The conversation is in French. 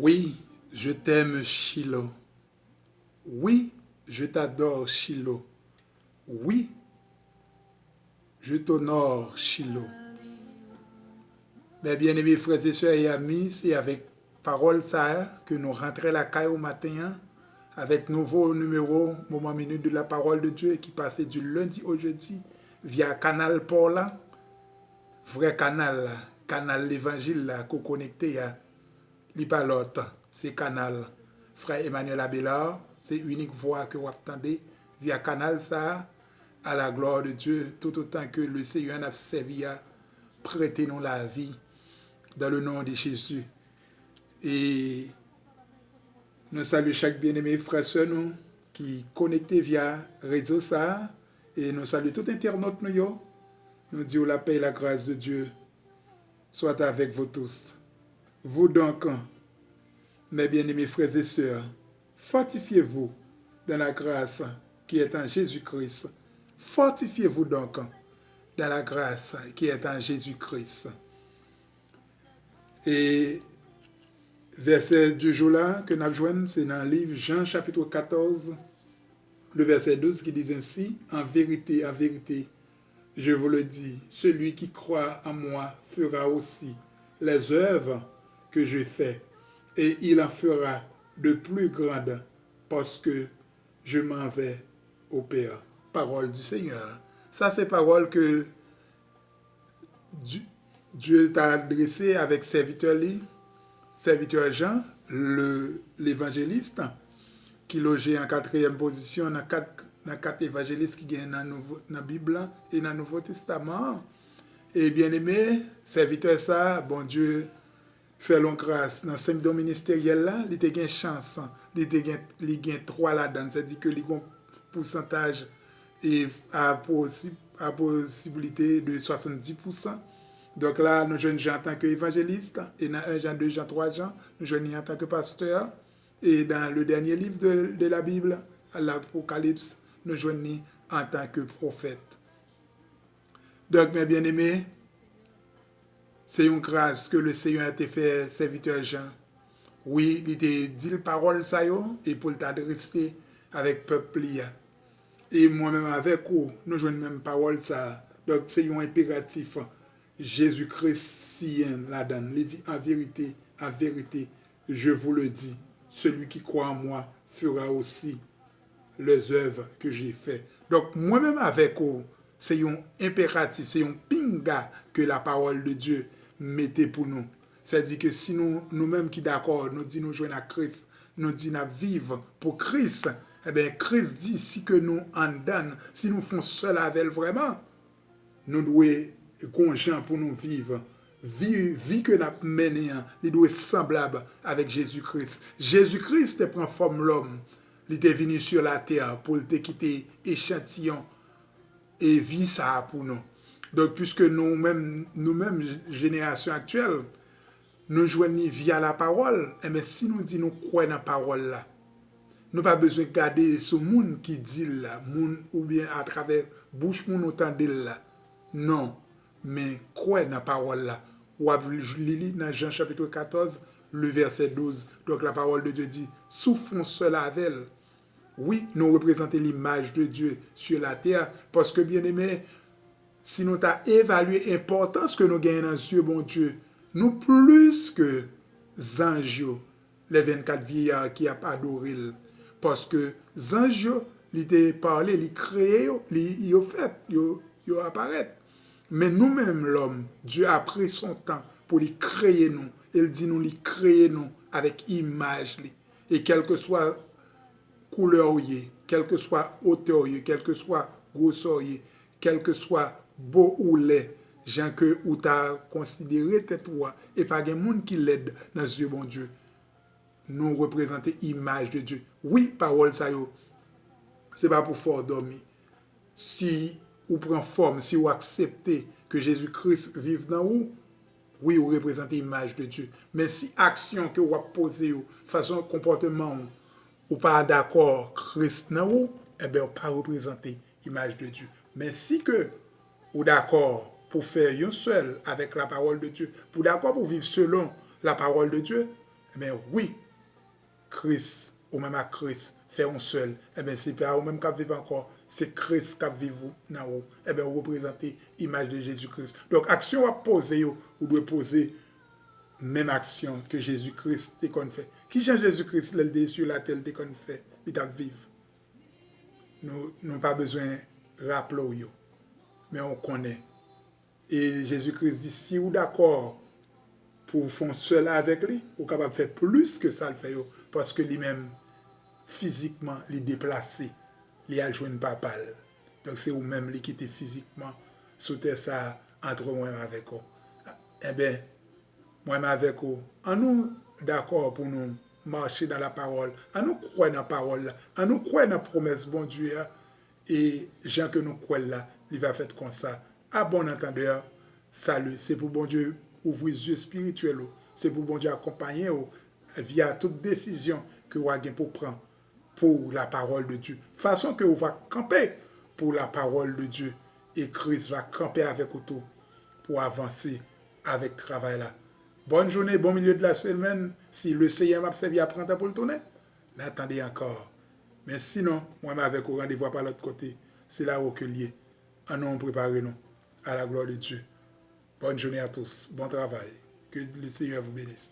Oui, je t'aime, Shiloh. Oui, je t'adore, Shiloh. Oui, je t'honore, Shiloh. Mes bien-aimés frères et sœurs et amis, c'est avec parole ça que nous rentrons la caille au matin avec nouveau numéro Moment Minute de la parole de Dieu qui passait du lundi au jeudi via Canal Paula, vrai canal, canal l'évangile qu'on connecté à l'autre, c'est canal. Frère Emmanuel Abelard, c'est unique voix que vous entendez via canal ça à la gloire de Dieu tout autant que le Seigneur a servi à prêter nous la vie dans le nom de Jésus. Et nous saluons chaque bien-aimé frère sœur nous qui connecté via réseau ça et nous saluons tout internaute nous. Nous disons la paix et la grâce de Dieu soit avec vous tous. Vous donc, mes bien-aimés frères et sœurs, fortifiez-vous dans la grâce qui est en Jésus-Christ. Fortifiez-vous donc dans la grâce qui est en Jésus-Christ. Et verset du jour là que nous avons, c'est dans le livre Jean chapitre 14, le verset 12 qui dit ainsi, en vérité, je vous le dis, celui qui croit en moi fera aussi les œuvres que je fais, et il en fera de plus grandes, parce que je m'en vais au Père. Parole du Seigneur. Ça, c'est parole que Dieu t'a adressée avec serviteur Jean, l'évangéliste, qui logeait en quatrième position dans quatre évangélistes qui gagnent dans la Bible et dans le Nouveau Testament. Et bien aimé, serviteur ça, bon Dieu, fait long grâce. Dans 5 dons ministériels là, il a une chance. Il a 3 là-dedans. C'est-à-dire que il a un pourcentage et à possibilité de 70%. Donc là, nous jeunes gens en tant qu'évangéliste, et dans 1 Jean, 2 Jean, 3 Jean, nous jeunes en tant que pasteur. Et dans le dernier livre de la Bible, à l'Apocalypse, nous jeunes en tant que prophète. Donc, mes bien-aimés, c'est une grâce que le Seigneur a été fait serviteur Jean. Oui, il a dit la parole ça et pour t'adresser avec le peuple. Et moi-même avec vous, nous jouons même parole ça. Donc c'est un impératif. Jésus-Christien là-dedans. Il dit en vérité, je vous le dis, celui qui croit en moi fera aussi les œuvres que j'ai faites. Donc moi-même avec vous, c'est un impératif, c'est un pinga que la parole de Dieu mettait pour nous. C'est-à-dire que si nous-mêmes qui d'accord, nous disons nous joindre à Christ, nous disons vivre pour Christ, eh bien Christ dit si que nous en donne, si nous faisons cela avec vraiment, nous devons conjoint pour nous vivre. Vie que nous avons menée, il doit être semblable avec Jésus-Christ. Jésus-Christ prend forme l'homme. Il est venu sur la terre pour te quitter échantillon et vie ça pour nous. Donc, puisque nous-mêmes, génération actuelle, nous joignons via la parole, mais si nous disons nous croyons dans la parole là, nous n'avons pas besoin de garder ce monde qui dit là, ou bien à travers bouche moun entendre là. Non, mais croyons dans la parole là. Ou lili dans Jean chapitre 14, le verset 12. Donc la parole de Dieu dit, souffrons cela avec elle. Oui, nous représentons l'image de Dieu sur la terre, parce que bien aimé, si nous avons évalué l'importance que nous gagnons dans Dieu, bon Dieu, nous plus que anges, les 24 vieillards qui ont adoré. Parce que les anges, ils ont parlé, ils ont créé, ils ont fait, ils ont apparaît. Mais nous-mêmes, l'homme, Dieu a pris son temps pour les créer nous. Il dit nous, les créer nous avec image. Et quelle que soit couleur, quelle que soit hauteur, quelle que soit grosseur, quel que soit beau ou laid, gens que ou t'as considéré tête toi et pas de monde qui l'aide dans Dieu bon Dieu. Nous représentons l'image de Dieu. Oui, parole ça yo. C'est pas pour fort dormir. Si vous prenez forme, si vous acceptez que Jésus-Christ vive dans vous, oui, vous représentez l'image de Dieu. Mais si action que vous posez, façon comportement, ou pas d'accord Christ dans vous, eh bien, vous pas représenter l'image de Dieu. Mais si que ou d'accord pour faire un seul avec la parole de Dieu, pour d'accord pour vivre selon la parole de Dieu, Eh bien, oui, Christ, ou même à Christ, fait un seul. Eh bien, c'est pas ou même qui vivent encore, c'est Christ qui vit dans vous. Eh bien, vous représentez l'image de Jésus-Christ. Donc, action à poser, vous devez poser même action que Jésus-Christ te qu'on fait. Qui Jésus-Christ, le sur la terre, te qu'on fait, il t'a vivre. Nous n'avons pas besoin de rappeler, mais on connaît. Et Jésus-Christ dit, si vous d'accord pour faire cela avec lui, vous êtes capable de faire plus que ça le fait, parce que lui-même, physiquement, il est déplacé, il a joué une papale. Donc c'est vous-même qui était physiquement sous terre ça entre moi et avec vous. Eh bien, moi et avec vous, en nous d'accord pour nous marcher dans la parole, en nous croire dans la parole, en nous croire dans la promesse bon Dieu, et gens que nous croyons là, il va faire comme ça. À bon entendeur, salut. C'est pour bon Dieu ouvrir les yeux spirituels. C'est pour bon Dieu accompagner via toute décision que vous avez pour prendre pour la parole de Dieu. Façon que vous va camper pour la parole de Dieu. Et Christ va camper avec vous tout pour avancer avec le travail là. Bonne journée, bon milieu de la semaine. Si le Seigneur m'a servi à prendre pour le tourner, n'attendez encore. Mais sinon, moi, avec vous, rendez-vous par l'autre côté. C'est là où que lié. En nous, préparez-nous à la gloire de Dieu. Bonne journée à tous. Bon travail. Que le Seigneur vous bénisse.